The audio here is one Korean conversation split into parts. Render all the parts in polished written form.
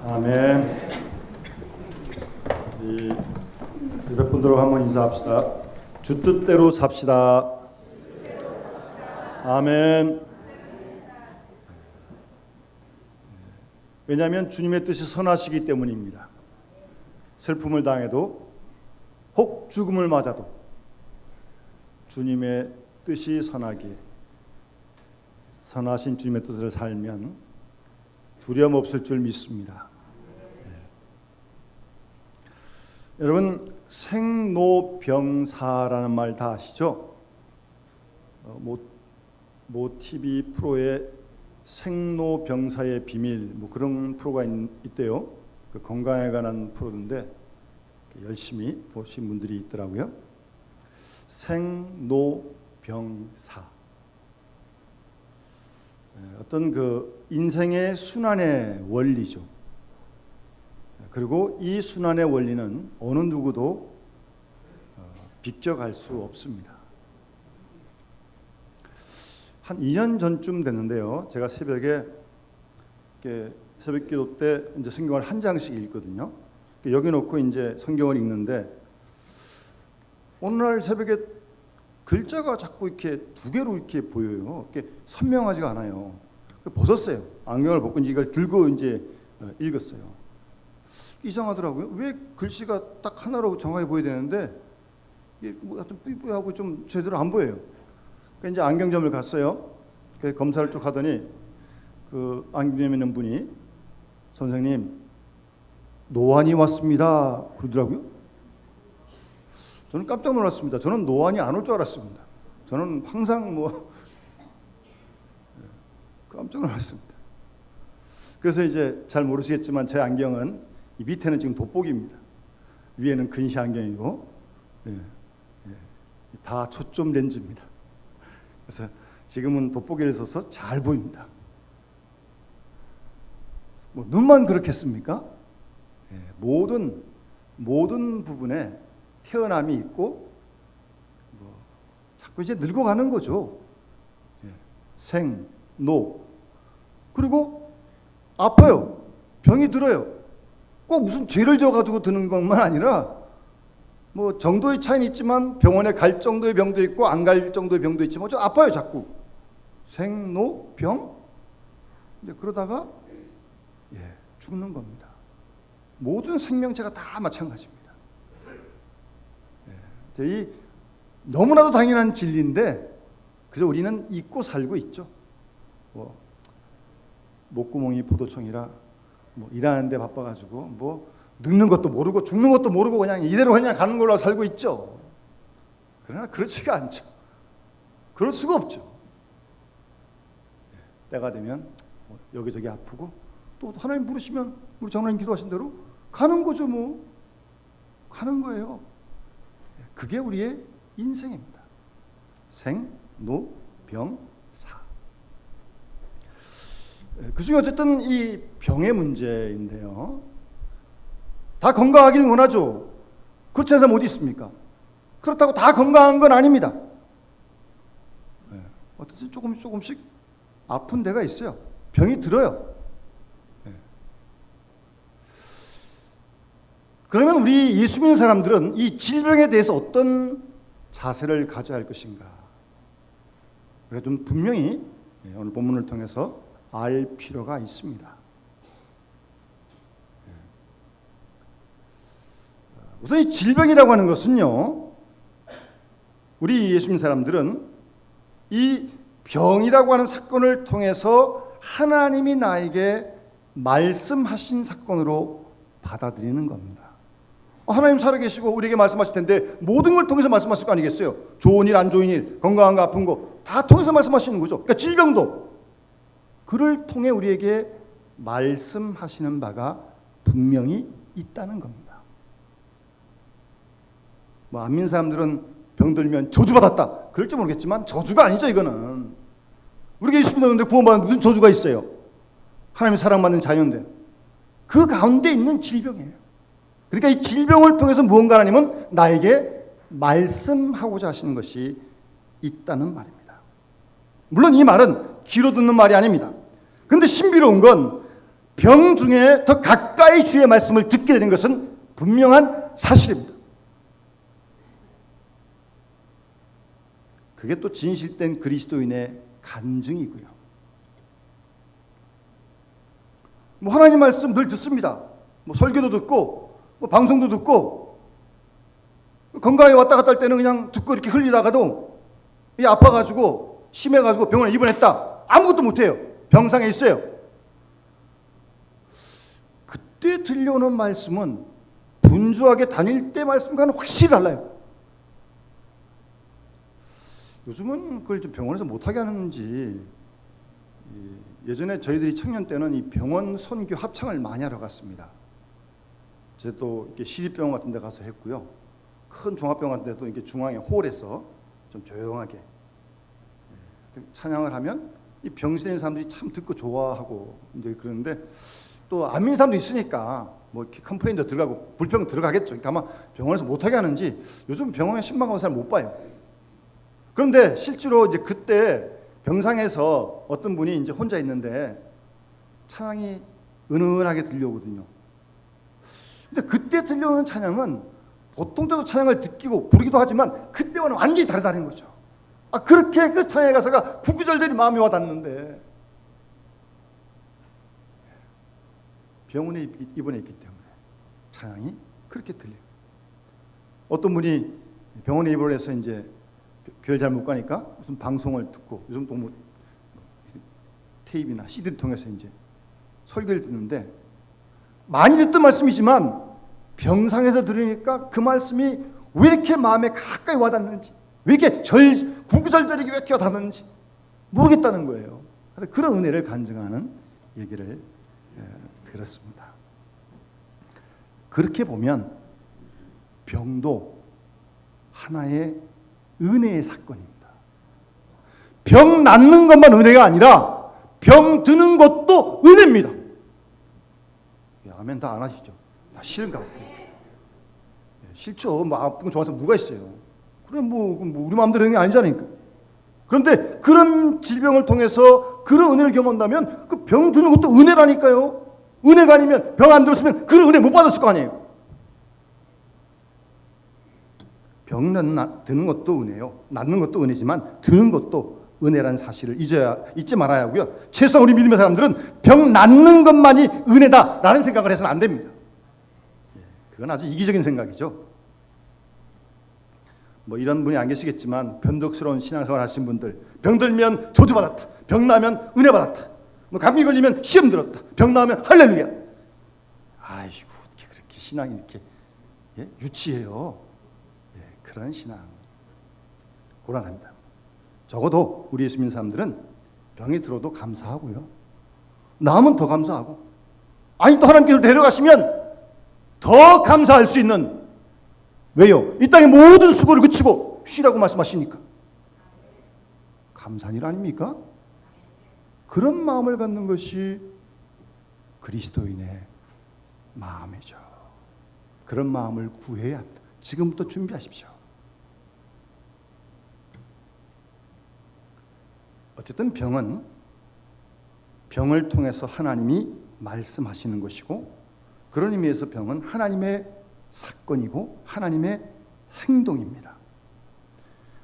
아멘. 우리 옆 분들하고 한번 인사합시다. 주 뜻대로 삽시다. 아멘. 왜냐하면 주님의 뜻이 선하시기 때문입니다. 슬픔을 당해도 혹 죽음을 맞아도 주님의 뜻이 선하기에 선하신 주님의 뜻을 살면 두려움 없을 줄 믿습니다. 여러분, 생로병사라는 말 다 아시죠? 모 TV 프로에 생로병사의 비밀 그런 프로가 있대요. 그 건강에 관한 프로인데 열심히 보신 분들이 있더라고요. 생로병사, 어떤 그 인생의 순환의 원리죠. 그리고 이 순환의 원리는 어느 누구도 비껴갈 수 없습니다. 한 2년 전쯤 됐는데요. 제가 새벽에 새벽기도 때 이제 성경을 한 장씩 읽거든요. 여기 놓고 이제 성경을 읽는데 오늘 새벽에 글자가 자꾸 이렇게 두 개로 이렇게 보여요. 이렇게 선명하지가 않아요. 벗었어요. 안경을 벗고 이걸 들고 이제 읽었어요. 이상하더라고요. 왜 글씨가 딱 하나로 정확히 보여야 되는데 이게 하여튼 뿌이뿌이하고 좀 제대로 안 보여요. 그러니까 이제 안경점을 갔어요. 검사를 쭉 하더니 그 안경점에 있는 분이 선생님 노안이 왔습니다 그러더라고요. 저는 깜짝 놀랐습니다. 저는 노안이 안 올 줄 알았습니다. 저는 항상 깜짝 놀랐습니다. 그래서 이제 잘 모르시겠지만 제 안경은 이 밑에는 지금 돋보기입니다. 위에는 근시 안경이고 다 초점 렌즈입니다. 그래서 지금은 돋보기를 써서 잘 보입니다. 눈만 그렇겠습니까? 모든 부분에 태어남이 있고 자꾸 이제 늙어가는 거죠. 생, 노, 그리고 아파요. 병이 들어요. 꼭 무슨 죄를 져가지고 드는 것만 아니라 정도의 차이는 있지만 병원에 갈 정도의 병도 있고 안 갈 정도의 병도 있지만 좀 아파요. 자꾸 생, 노, 병. 이제 그러다가 죽는 겁니다. 모든 생명체가 다 마찬가지입니다. 이 너무나도 당연한 진리인데 그래서 우리는 잊고 살고 있죠. 목구멍이 포도청이라 일하는데 바빠가지고 늙는 것도 모르고 죽는 것도 모르고 그냥 이대로 그냥 가는 걸로 살고 있죠. 그러나 그렇지가 않죠. 그럴 수가 없죠. 때가 되면 여기저기 아프고 또 하나님 부르시면 우리 장로님 기도하신 대로 가는 거죠. 가는 거예요. 그게 우리의 인생입니다. 생, 노, 병, 사. 그중에 어쨌든 이 병의 문제인데요. 다 건강하길 원하죠. 그렇지 않은 사람 어디 있습니까? 그렇다고 다 건강한 건 아닙니다. 어쨌든 조금씩 아픈 데가 있어요. 병이 들어요. 그러면 우리 예수 믿는 사람들은 이 질병에 대해서 어떤 자세를 가져야 할 것인가? 그래서 좀 분명히 오늘 본문을 통해서 알 필요가 있습니다. 우선 이 질병이라고 하는 것은요, 우리 예수 믿는 사람들은 이 병이라고 하는 사건을 통해서 하나님이 나에게 말씀하신 사건으로 받아들이는 겁니다. 하나님 살아계시고 우리에게 말씀하실 텐데 모든 걸 통해서 말씀하실 거 아니겠어요? 좋은 일, 안 좋은 일, 건강한 거, 아픈 거 다 통해서 말씀하시는 거죠. 그러니까 질병도 그를 통해 우리에게 말씀하시는 바가 분명히 있다는 겁니다. 안 믿는 사람들은 병들면 저주받았다 그럴지 모르겠지만 저주가 아니죠. 이거는 우리가 예수 믿었는데 구원받는 무슨 저주가 있어요? 하나님의 사랑받는 자녀인데 그 가운데 있는 질병이에요. 그러니까 이 질병을 통해서 무언가 하나님은 나에게 말씀하고자 하시는 것이 있다는 말입니다. 물론 이 말은 귀로 듣는 말이 아닙니다. 그런데 신비로운 건 병 중에 더 가까이 주의 말씀을 듣게 되는 것은 분명한 사실입니다. 그게 또 진실된 그리스도인의 간증이고요. 뭐 하나님 말씀 늘 듣습니다. 뭐 설교도 듣고 뭐 방송도 듣고 건강에 왔다 갔다 할 때는 그냥 듣고 이렇게 흘리다가도 이 아파가지고 심해가지고 병원에 입원했다. 아무것도 못해요. 병상에 있어요. 그때 들려오는 말씀은 분주하게 다닐 때 말씀과는 확실히 달라요. 요즘은 그걸 좀 병원에서 못하게 하는지, 예전에 저희들이 청년 때는 이 병원 선교 합창을 많이 하러 갔습니다. 제가 또 이렇게 시립병원 같은 데 가서 했고요. 큰 종합병원 같은 데도 이렇게 중앙에 홀에서 좀 조용하게 찬양을 하면 이 병실에 있는 사람들이 참 듣고 좋아하고 이제 그러는데, 또 안 믿는 사람도 있으니까 뭐 이렇게 컴플레인도 들어가고 불평 들어가겠죠. 그러니까 아마 병원에서 못하게 하는지 요즘 병원에 신방하는 사람 못 봐요. 그런데 실제로 이제 그때 병상에서 어떤 분이 이제 혼자 있는데 찬양이 은은하게 들려오거든요. 근데 그때 들려오는 찬양은 보통 때도 찬양을 듣기고 부르기도 하지만 그때와는 완전히 다르다는 거죠. 그렇게 그 찬양의 가사가 구구절절히 마음에 와닿는데 병원에 입원해 있기 때문에 찬양이 그렇게 들려요. 어떤 분이 병원에 입원해서 이제 교회 잘 못 가니까 무슨 방송을 듣고, 요즘 또 뭐 테이프나 CD를 통해서 이제 설교를 듣는데, 많이 듣던 말씀이지만 병상에서 들으니까 그 말씀이 왜 이렇게 마음에 가까이 와닿는지, 왜 이렇게 구구절절하게 왜 이렇게 와닿는지 모르겠다는 거예요. 그런 은혜를 간증하는 얘기를 들었습니다. 그렇게 보면 병도 하나의 은혜의 사건입니다. 병 낫는 것만 은혜가 아니라 병 드는 것도 은혜입니다. 아멘 다 안 하시죠? 싫은가? 싫죠. 뭐 아픈 거 좋아하는 사람 누가 있어요? 그래 뭐 우리 마음대로 하는 게 아니잖아요. 그런데 그런 질병을 통해서 그런 은혜를 경험한다면 그 병 드는 것도 은혜라니까요. 은혜가 아니면 병 안 들었으면 그런 은혜 못 받았을 거 아니에요. 병 드는 것도 은혜요. 낫는 것도 은혜지만 드는 것도 은혜라는 사실을 잊지 말아야 하고요. 최소한 우리 믿음의 사람들은 병 낫는 것만이 은혜다라는 생각을 해서는 안 됩니다. 그건 아주 이기적인 생각이죠. 뭐 이런 분이 안 계시겠지만 변덕스러운 신앙생활 하신 분들, 병 들면 저주받았다, 병 나면 은혜 받았다, 뭐 감기 걸리면 시험 들었다, 병 나면 할렐루야. 아이고 어떻게 그렇게 신앙이 이렇게 유치해요. 그런 신앙 곤란합니다. 적어도 우리 예수 믿는 사람들은 병이 들어도 감사하고요, 나으면 더 감사하고, 아니 또 하나님께서 데려가시면 더 감사할 수 있는, 왜요? 이 땅의 모든 수고를 그치고 쉬라고 말씀하시니까 감사한 일 아닙니까? 그런 마음을 갖는 것이 그리스도인의 마음이죠. 그런 마음을 구해야 합니다. 지금부터 준비하십시오. 어쨌든 병은 병을 통해서 하나님이 말씀하시는 것이고, 그런 의미에서 병은 하나님의 사건이고 하나님의 행동입니다.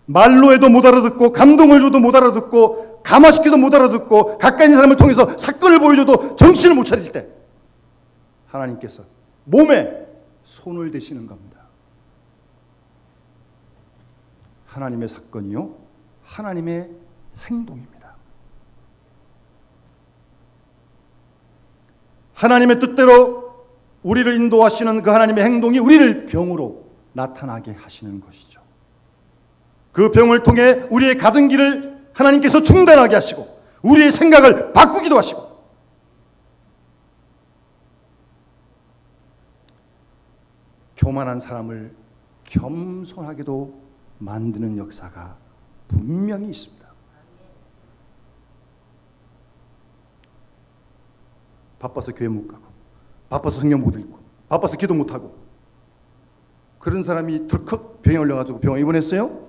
말로 해도 못 알아듣고, 감동을 줘도 못 알아듣고, 감화시켜도 못 알아듣고, 가까이 있는 사람을 통해서 사건을 보여줘도 정신을 못 차릴 때 하나님께서 몸에 손을 대시는 겁니다. 하나님의 사건이요, 하나님의 행동입니다. 하나님의 뜻대로 우리를 인도하시는 그 하나님의 행동이 우리를 병으로 나타나게 하시는 것이죠. 그 병을 통해 우리의 가던 길을 하나님께서 중단하게 하시고 우리의 생각을 바꾸기도 하시고, 교만한 사람을 겸손하게도 만드는 역사가 분명히 있습니다. 바빠서 교회 못 가고, 바빠서 성경 못 읽고, 바빠서 기도 못 하고, 그런 사람이 덜컥 병에 걸려가지고 병원에 입원했어요?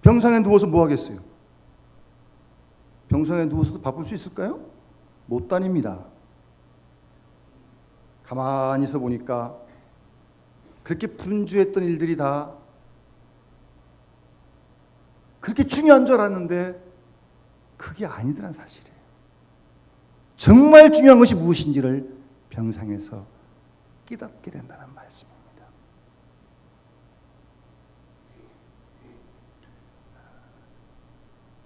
병상에 누워서 뭐 하겠어요? 병상에 누워서도 바쁠 수 있을까요? 못 다닙니다. 가만히 서 보니까 그렇게 분주했던 일들이 다 그렇게 중요한 줄 알았는데 그게 아니더란 사실이에요. 정말 중요한 것이 무엇인지를 병상에서 깨닫게 된다는 말씀입니다.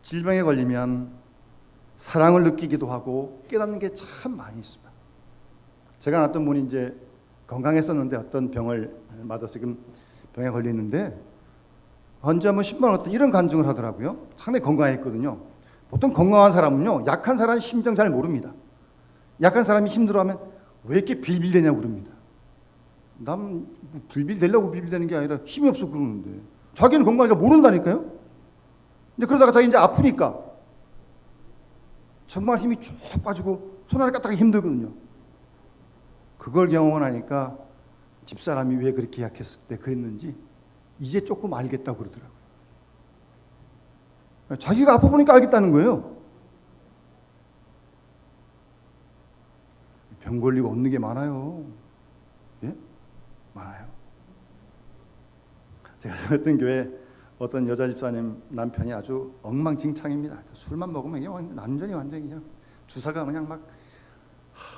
질병에 걸리면 사랑을 느끼기도 하고 깨닫는 게 참 많이 있습니다. 제가 아는 분이 이제 건강했었는데 어떤 병을 맞아서 지금 병에 걸리는데 언제 한번 신방을 이런 간증을 하더라고요. 상당히 건강했거든요. 보통 건강한 사람은요, 약한 사람이 심정 잘 모릅니다. 약한 사람이 힘들어하면 왜 이렇게 빌빌대냐고 그럽니다. 난 빌빌대려고 빌빌대는 게 아니라 힘이 없어 그러는데 자기는 건강하니까 모른다니까요. 근데 그러다가 자기 이제 아프니까 정말 힘이 쭉 빠지고 손 하나 까딱하기 힘들거든요. 그걸 경험을 하니까 집사람이 왜 그렇게 약했을 때 그랬는지 이제 조금 알겠다고 그러더라고요. 자기가 아파 보니까 알겠다는 거예요. 병 걸리고 없는 게 많아요. 예? 많아요. 제가 다녔던 교회 어떤 여자 집사님 남편이 아주 엉망진창입니다. 술만 먹으면 이게 완전히 그냥 주사가 그냥 막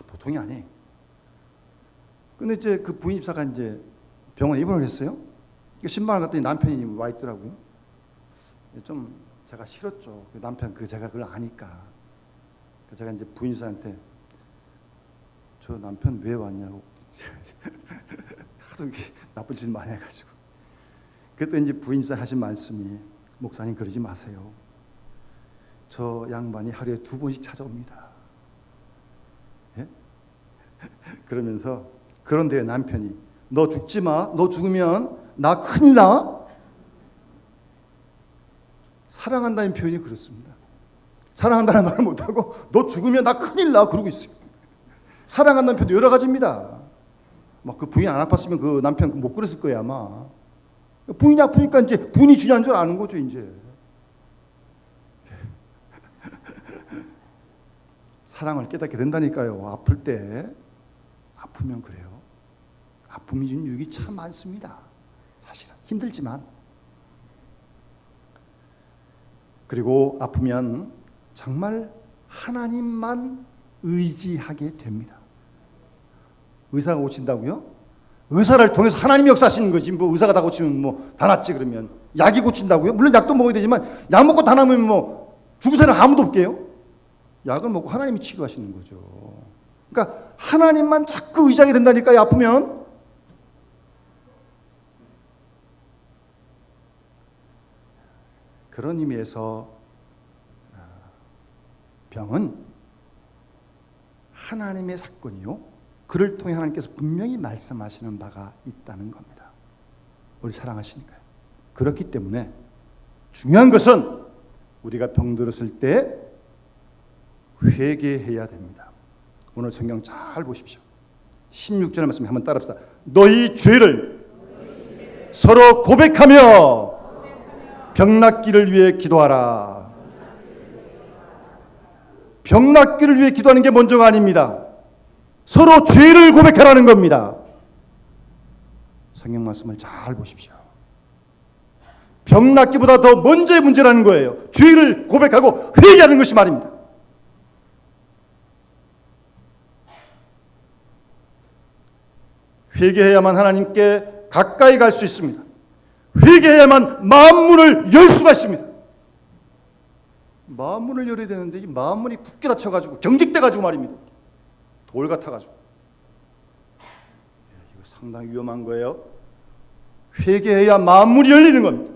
보통이 아니에요. 근데 이제 그 부인 집사가 이제 병원에 입원을 했어요. 신방을 갔더니 남편이 와 있더라고요. 좀 제가 싫었죠. 남편 제가 그걸 아니까. 제가 이제 부인 집사한테 저 남편 왜 왔냐고 하도 나쁜 짓 많이 해가지고. 그때 이제 부인 집사 하신 말씀이 목사님 그러지 마세요. 저 양반이 하루에 2번씩 찾아옵니다. 예? 그러면서 그런데 남편이 너 죽지 마. 너 죽으면 나 큰일 나. 사랑한다는 표현이 그렇습니다. 사랑한다는 말을 못하고 너 죽으면 나 큰일 나 그러고 있어요. 사랑한다는 표현도 여러 가지입니다. 막 그 부인 안 아팠으면 그 남편 못 그랬을 거예요 아마. 부인이 아프니까 이제 부인이 중요한 줄 아는 거죠 이제. 사랑을 깨닫게 된다니까요. 아플 때 아프면 그래요. 아픔이 주는 유익이 참 많습니다. 사실은 힘들지만. 그리고 아프면 정말 하나님만 의지하게 됩니다. 의사가 고친다고요? 의사를 통해서 하나님이 역사하시는 거지. 뭐 의사가 다 고치면 뭐 다 낫지 그러면. 약이 고친다고요? 물론 약도 먹어야 되지만 약 먹고 다 나으면 뭐 죽을 사람 아무도 없게요. 약을 먹고 하나님이 치료하시는 거죠. 그러니까 하나님만 자꾸 의지하게 된다니까요. 아프면. 그런 의미에서 병은 하나님의 사건이요. 그를 통해 하나님께서 분명히 말씀하시는 바가 있다는 겁니다. 우리 사랑하시니까요. 그렇기 때문에 중요한 것은 우리가 병들었을 때 회개해야 됩니다. 오늘 성경 잘 보십시오. 16절의 말씀 한번 따라합시다. 너희 죄를 서로 고백하며 병 낫기를 위해 기도하라. 병 낫기를 위해 기도하는 게 먼저가 아닙니다. 서로 죄를 고백하라는 겁니다. 성경 말씀을 잘 보십시오. 병 낫기보다 더 먼저의 문제라는 거예요. 죄를 고백하고 회개하는 것이 말입니다. 회개해야만 하나님께 가까이 갈 수 있습니다. 회개해야만 마음문을 열 수가 있습니다. 마음문을 열어야 되는데 이 마음문이 굳게 닫혀가지고 경직돼가지고 말입니다. 돌 같아가지고. 이거 상당히 위험한 거예요. 회개해야 마음문이 열리는 겁니다.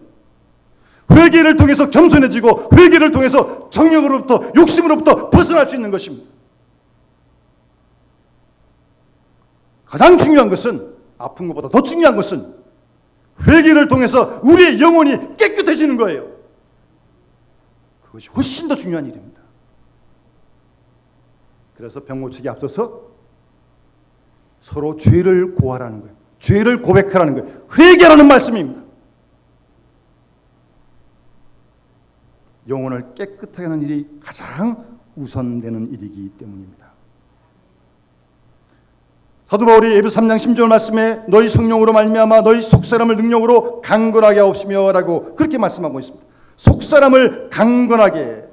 회개를 통해서 겸손해지고 회개를 통해서 정욕으로부터 욕심으로부터 벗어날 수 있는 것입니다. 가장 중요한 것은 아픈 것보다 더 중요한 것은 회개를 통해서 우리의 영혼이 깨끗해지는 거예요. 그것이 훨씬 더 중요한 일입니다. 그래서 병 고치기 앞서서 서로 죄를 고하라는 거예요. 죄를 고백하라는 거예요. 회개라는 말씀입니다. 영혼을 깨끗하게 하는 일이 가장 우선되는 일이기 때문입니다. 사도 바울이 에베소 3장 10절 말씀에 너희 성령으로 말미암아 너희 속사람을 능력으로 강건하게 하옵시며 라고 그렇게 말씀하고 있습니다. 속사람을 강건하게.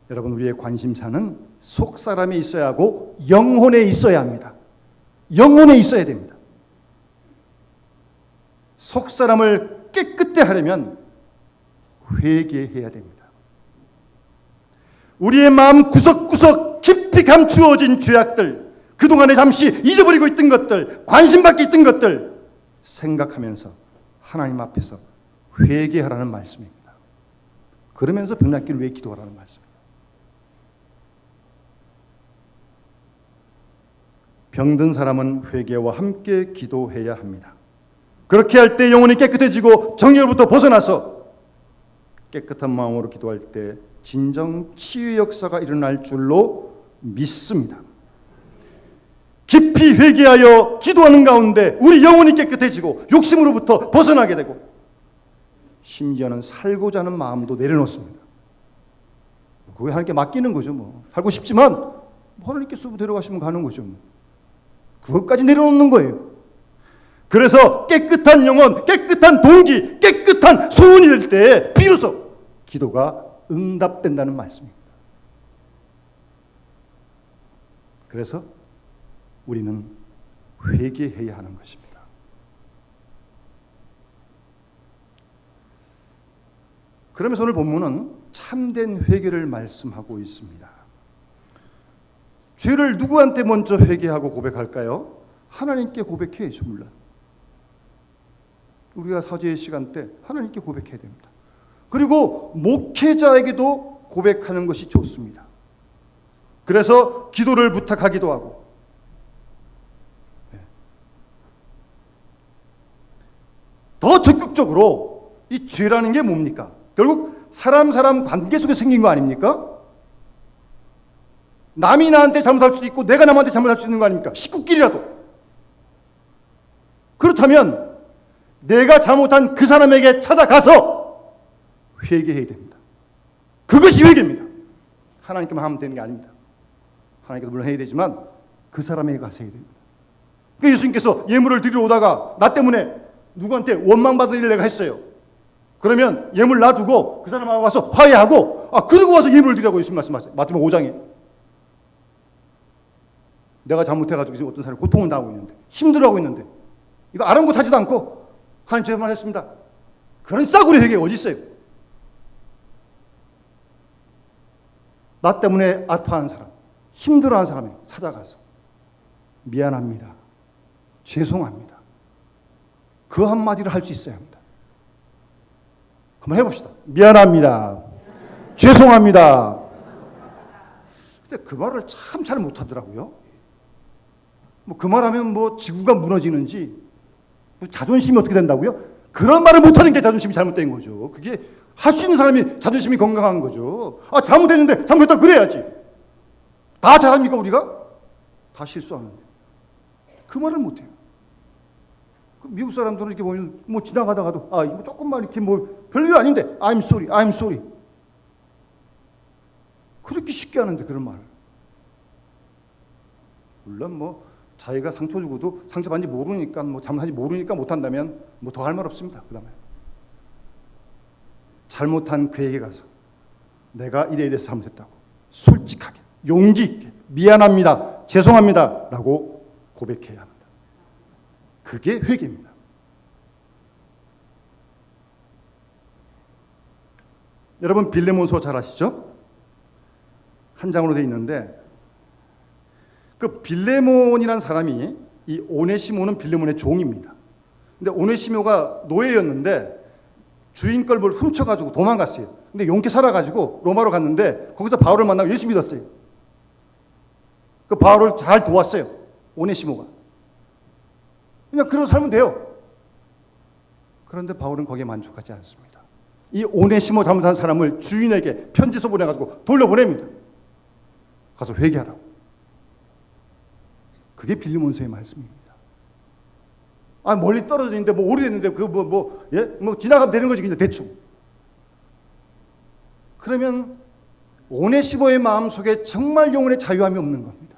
여러분, 우리의 관심사는 속사람에 있어야 하고 영혼에 있어야 합니다. 영혼에 있어야 됩니다. 속사람을 깨끗게 하려면 회개해야 됩니다. 우리의 마음 구석구석 깊이 감추어진 죄악들, 그동안에 잠시 잊어버리고 있던 것들, 관심 밖에 있던 것들 생각하면서 하나님 앞에서 회개하라는 말씀입니다. 그러면서 병낫기를 위해 기도하라는 말씀입니다. 병든 사람은 회개와 함께 기도해야 합니다. 그렇게 할 때 영혼이 깨끗해지고 정욕으로부터 벗어나서 깨끗한 마음으로 기도할 때 진정 치유의 역사가 일어날 줄로 믿습니다. 깊이 회개하여 기도하는 가운데 우리 영혼이 깨끗해지고 욕심으로부터 벗어나게 되고 심지어는 살고자 하는 마음도 내려놓습니다. 그게 하나님께 맡기는 거죠. 뭐 살고 싶지만 하나님께서 데려가시면 가는 거죠. 그것까지 내려놓는 거예요. 그래서 깨끗한 영혼, 깨끗한 동기, 깨끗한 소원이 될 때 비로소 기도가 응답된다는 말씀입니다. 그래서 우리는 회개해야 하는 것입니다. 그러면서 오늘 본문은 참된 회개를 말씀하고 있습니다. 죄를 누구한테 먼저 회개하고 고백할까요? 하나님께 고백해야죠. 물론 우리가 사죄의 시간 때 하나님께 고백해야 됩니다. 그리고 목회자에게도 고백하는 것이 좋습니다. 그래서 기도를 부탁하기도 하고, 더 적극적으로 이 죄라는 게 뭡니까? 결국 사람 관계 속에 생긴 거 아닙니까? 남이 나한테 잘못할 수도 있고 내가 남한테 잘못할 수 있는 거 아닙니까? 식구끼리라도. 그렇다면 내가 잘못한 그 사람에게 찾아가서 회개해야 됩니다. 그것이 회개입니다. 하나님께만 하면 되는 게 아닙니다. 하나님께도 물론 해야 되지만 그 사람에게 가서 해야 됩니다. 그러니까 예수님께서 예물을 드리러 오다가 나 때문에 누구한테 원망받을 일을 내가 했어요. 그러면 예물 놔두고 그 사람하고 와서 화해하고 그리고 와서 예물을 드리라고 예수님 말씀하세요. 마태복음 5장에. 내가 잘못해가지고 지금 어떤 사람이 고통을 당하고 있는데 힘들어하고 있는데 이거 아랑곳하지도 않고 하나님 죄만 했습니다. 그런 싸구려 회개가 어디 있어요? 나 때문에 아파하는 사람, 힘들어하는 사람이 찾아가서 미안합니다. 죄송합니다. 그 한마디를 할 수 있어야 합니다. 한번 해봅시다. 미안합니다. 죄송합니다. 근데 그 말을 참 잘 못하더라고요. 뭐 그 말하면 뭐 지구가 무너지는지 자존심이 어떻게 된다고요? 그런 말을 못하는 게 자존심이 잘못된 거죠. 그게 할 수 있는 사람이 자존심이 건강한 거죠. 잘못했는데 잘못했다 그래야지. 다 잘합니까 우리가? 다 실수하는데 그 말을 못해요. 미국 사람들은 이렇게 보면 뭐 지나가다가도 이거 조금만 이렇게 뭐 별일 아닌데 I'm sorry. 그렇게 쉽게 하는데 그런 말을. 물론 뭐 자기가 상처 주고도 상처받는지 모르니까 뭐 잘못한지 모르니까 못한다면 뭐 더 할 말 없습니다. 그 다음에 잘못한 그에게 가서 내가 이래서 잘못했다고 솔직하게 용기 있게 미안합니다. 죄송합니다. 라고 고백해야 합니다. 그게 회개입니다. 여러분 빌레몬서 잘 아시죠? 한 장으로 되어 있는데 그 빌레몬이라는 사람이 이 오네시모는 빌레몬의 종입니다. 근데 오네시모가 노예였는데 주인 걸 뭘 훔쳐가지고 도망갔어요. 근데 용케 살아가지고 로마로 갔는데 거기서 바울을 만나고 예수 믿었어요. 그 바울을 잘 도왔어요. 오네시모가. 그냥 그러고 살면 돼요. 그런데 바울은 거기에 만족하지 않습니다. 이 오네시모 잘못한 사람을 주인에게 편지서 보내가지고 돌려보냅니다. 가서 회개하라고. 그게 빌레몬서의 말씀입니다. 멀리 떨어져 있는데 뭐 오래됐는데 뭐 지나가면 되는 거지 그냥 대충. 그러면 오네시모의 마음속에 정말 영혼의 자유함이 없는 겁니다.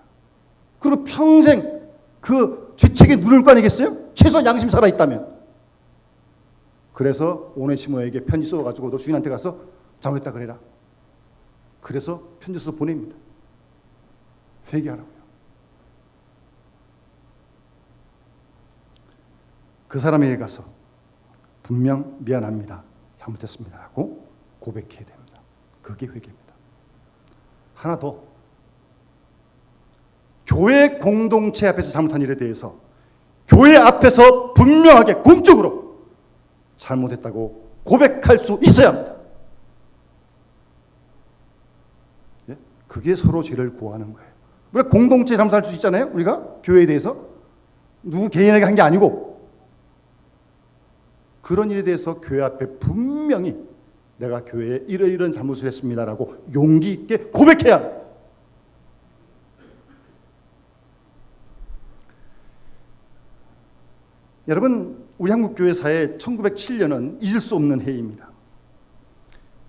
그리고 평생 그 죄책에 누를 거 아니겠어요? 최소한 양심 살아있다면. 그래서 오네시모에게 편지 써가지고 너 주인한테 가서 잘못했다 그래라. 그래서 편지 써서 보냅니다. 회개하라고요. 그 사람에게 가서 분명 미안합니다. 잘못했습니다. 라고 고백해야 됩니다. 그게 회개입니다. 하나 더. 교회 공동체 앞에서 잘못한 일에 대해서 교회 앞에서 분명하게 공적으로 잘못했다고 고백할 수 있어야 합니다. 예? 그게 서로 죄를 고하는 거예요. 우리가 공동체에 잘못할 수 있잖아요. 우리가 교회에 대해서 누구 개인에게 한 게 아니고 그런 일에 대해서 교회 앞에 분명히 내가 교회에 이러이러한 잘못을 했습니다라고 용기 있게 고백해야 합니다. 여러분, 우리 한국 교회사의 1907년은 잊을 수 없는 해입니다.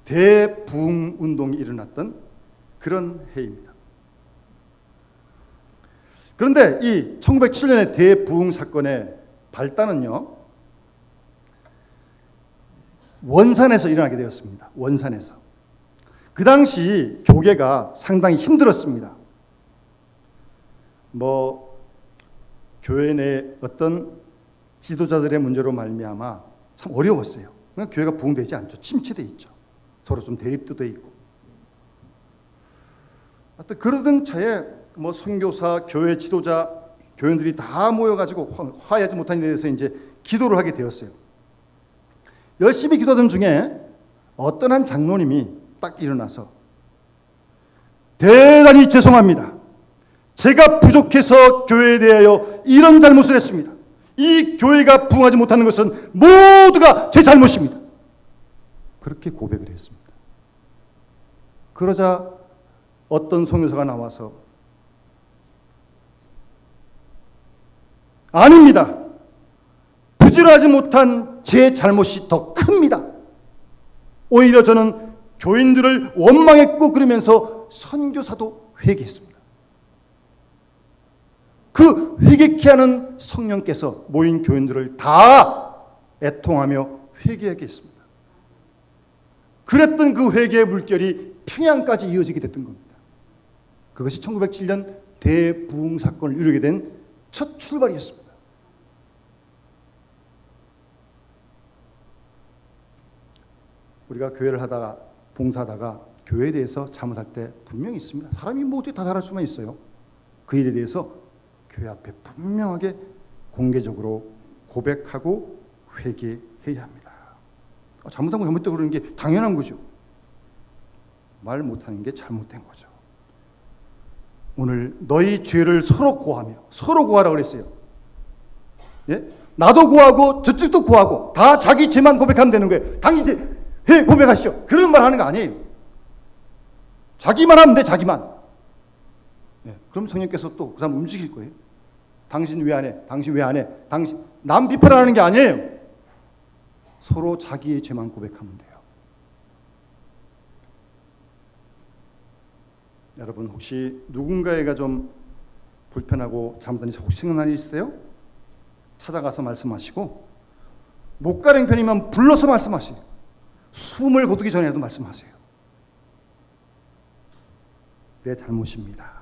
대부흥 운동이 일어났던 그런 해입니다. 그런데 이 1907년의 대부흥 사건의 발단은요, 원산에서 일어나게 되었습니다. 원산에서. 그 당시 교계가 상당히 힘들었습니다. 교회 내 어떤 지도자들의 문제로 말미암아 참 어려웠어요. 그러니까 교회가 부흥되지 않죠. 침체돼 있죠. 서로 좀 대립도 돼 있고. 하여튼 그러던 차에 선교사, 교회 지도자, 교인들이 다 모여가지고 화해하지 못한 일에 대해서 이제 기도를 하게 되었어요. 열심히 기도하던 중에 어떤 한 장로님이 딱 일어나서 대단히 죄송합니다. 제가 부족해서 교회에 대하여 이런 잘못을 했습니다. 이 교회가 부흥하지 못하는 것은 모두가 제 잘못입니다. 그렇게 고백을 했습니다. 그러자 어떤 선교사가 나와서 아닙니다. 부지런하지 못한 제 잘못이 더 큽니다. 오히려 저는 교인들을 원망했고 그러면서 선교사도 회개했습니다. 그 회개케 하는 성령께서 모인 교인들을 다 애통하며 회개하게 했습니다. 그랬던 그 회개의 물결이 평양까지 이어지게 됐던 겁니다. 그것이 1907년 대부흥 사건을 이루게 된 첫 출발이었습니다. 우리가 교회를 하다가 봉사하다가 교회에 대해서 잘못할 때 분명히 있습니다. 사람이 어떻게 다 잘할 수만 있어요. 그 일에 대해서 교회 앞에 분명하게 공개적으로 고백하고 회개해야 합니다. 잘못한 거 잘못되고 그러는 게 당연한 거죠. 말 못하는 게 잘못된 거죠. 오늘 너희 죄를 서로 고하며 서로 고하라고 그랬어요. 예? 나도 고하고 저쪽도 고하고 다 자기 죄만 고백하면 되는 거예요. 당신 죄 고백하시오. 그런 말 하는 거 아니에요. 자기만 하면 돼, 자기만. 예, 그럼 성령께서 또 그 사람 움직일 거예요. 당신 왜 안 해? 당신 왜 안 해? 당신 남 비판하는 게 아니에요. 서로 자기의 죄만 고백하면 돼요. 여러분 혹시 누군가에게 좀 불편하고 잘못한 일 혹시 생각나는 일 있어요? 찾아가서 말씀하시고 못 가는 편이면 불러서 말씀하세요. 숨을 거두기 전에도 말씀하세요. 내 잘못입니다.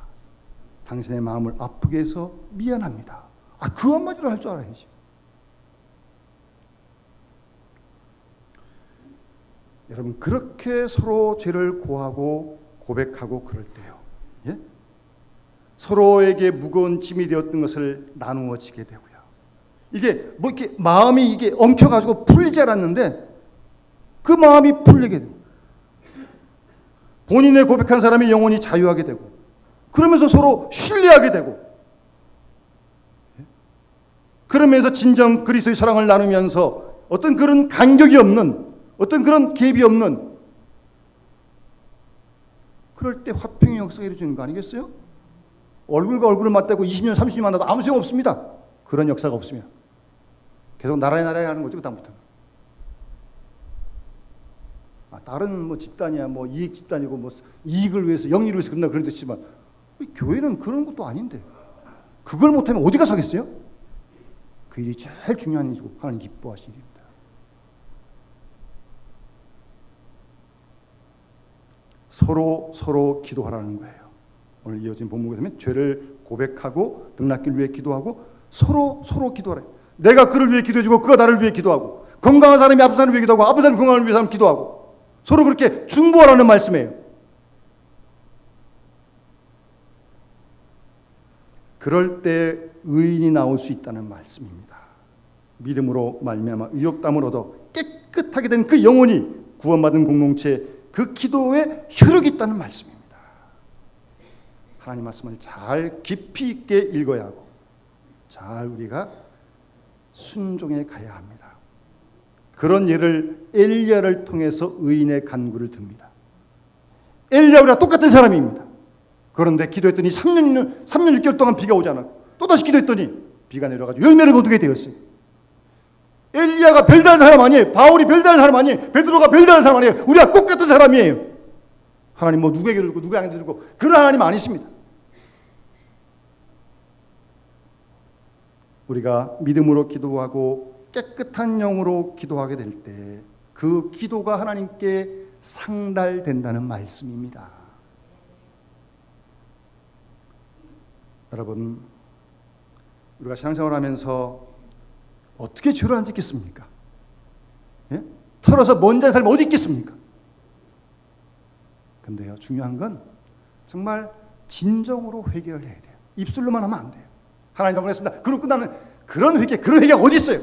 당신의 마음을 아프게 해서 미안합니다. 그 한마디로 할 줄 알아야지. 여러분 그렇게 서로 죄를 고하고 고백하고 그럴 때요. 예? 서로에게 무거운 짐이 되었던 것을 나누어지게 되고요. 이게 이렇게 마음이 이게 엉켜가지고 풀리지 않았는데 그 마음이 풀리게 되고 본인의 고백한 사람이 영혼이 자유하게 되고 그러면서 서로 신뢰하게 되고 그러면서 진정 그리스도의 사랑을 나누면서 어떤 그런 간격이 없는 어떤 그런 갭이 없는 그럴 때 화평의 역사가 이루어지는 거 아니겠어요? 얼굴과 얼굴을 맞대고 20년 30년 만나도 아무 소용 없습니다. 그런 역사가 없습니다. 계속 나라에 하는 거죠. 그 다음부터는. 다른 뭐 집단이야 뭐 이익 집단이고 뭐 이익을 위해서 영리를 위해서 그런다 그런 뜻이지만 교회는 그런 것도 아닌데 그걸 못하면 어디 가서 하겠어요? 그 일이 제일 중요한 일이고 하나님 기뻐하시는 일입니다. 서로 기도하라는 거예요. 오늘 이어진 본문에 보면 죄를 고백하고 병 낫기를 위해 기도하고 서로 기도하라. 내가 그를 위해 기도해주고 그가 나를 위해 기도하고 건강한 사람이 아픈 사람을 위해 기도하고 아픈 사람이 건강을 위해서 기도하고 서로 그렇게 중보하라는 말씀이에요. 그럴 때 의인이 나올 수 있다는 말씀입니다. 믿음으로 말미암아 의롭다함을 얻어 깨끗하게 된 그 영혼이 구원받은 공동체 그 기도에 효력이 있다는 말씀입니다. 하나님 말씀을 잘 깊이 있게 읽어야 하고 잘 우리가 순종해 가야 합니다. 그런 예를 엘리야를 통해서 의인의 간구를 듭니다. 엘리야와 똑같은 사람입니다. 그런데 기도했더니 3년 6개월 동안 비가 오지 않았고 또다시 기도했더니 비가 내려가지고 열매를 거두게 되었어요. 엘리야가 별다른 사람 아니에요. 바울이 별다른 사람 아니에요. 베드로가 별다른 사람 아니에요. 우리가 똑같은 사람이에요. 하나님 뭐 누구에게 들고 누구에게 들고 그런 하나님 아니십니다. 우리가 믿음으로 기도하고 깨끗한 영으로 기도하게 될 때 그 기도가 하나님께 상달된다는 말씀입니다. 여러분, 우리가 신앙생활하면서 어떻게 죄를 안 짓겠습니까? 예? 털어서 먼지 살면 어디 있겠습니까? 근데요, 중요한 건 정말 진정으로 회개를 해야 돼요. 입술로만 하면 안 돼요. 하나님 감사했습니다. 그러고 끝나는 그런 회개가 어디 있어요?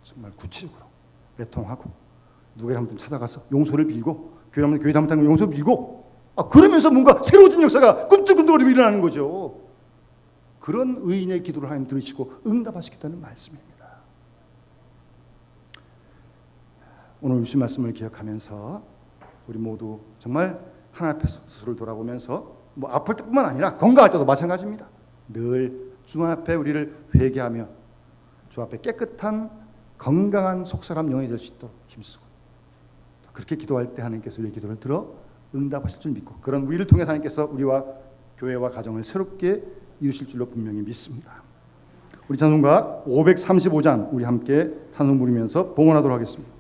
정말 구체적으로 애통하고 누가 잘못하면 찾아가서 용서를 빌고 교회 잘못하면 용서를 빌고 그러면서 뭔가 새로워진 역사가 꿈틀꿈틀거리고 일어나는 거죠. 그런 의인의 기도를 하나님 들으시고 응답하시겠다는 말씀입니다. 오늘 주신 말씀을 기억하면서 우리 모두 정말 하나님 앞에 스스로를 돌아보면서 뭐 아플 때뿐만 아니라 건강할 때도 마찬가지입니다. 늘 주 앞에 우리를 회개하며 주 앞에 깨끗한 건강한 속사람 영이 될 수 있도록 힘쓰고 그렇게 기도할 때 하나님께서 우리의 기도를 들어 응답하실 줄 믿고 그런 우리를 통해서 하나님께서 우리와 교회와 가정을 새롭게 이루실 줄로 분명히 믿습니다. 우리 찬송가 535장 우리 함께 찬송 부르면서 봉헌하도록 하겠습니다.